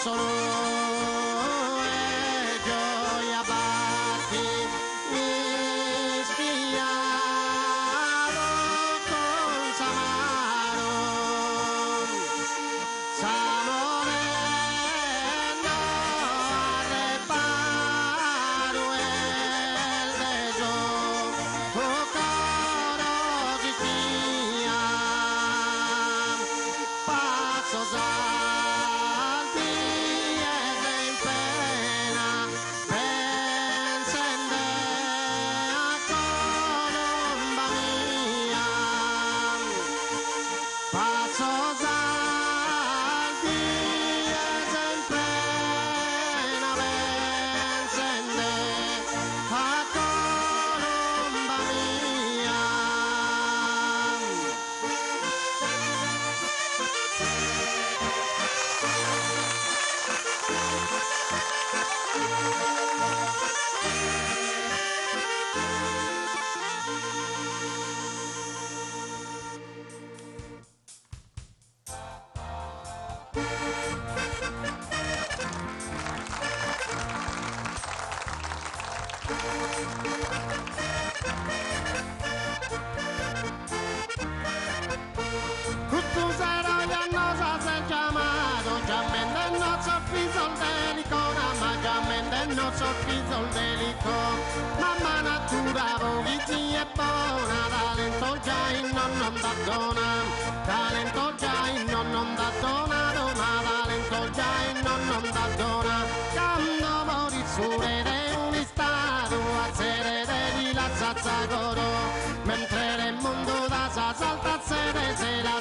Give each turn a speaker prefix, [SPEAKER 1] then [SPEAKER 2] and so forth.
[SPEAKER 1] solo e gioia batti mi spiavo con Samaro Samoreno a reparo el beso tu coro si fia pasos alti ed in pena pensende a colomba mia pasos alti ed in pena pensende a colomba mia. Cuttusero gli annosa se chiamato Giammende non soffiso il delicona ma giammende non soffiso il delico mamma natura vogizzi è buona talento già in non da dona talento già in non da dona dona talento già in non da dona quando mori su rete un istato a sede di la zazza coro mentre nel mondo da sa salta a sede se la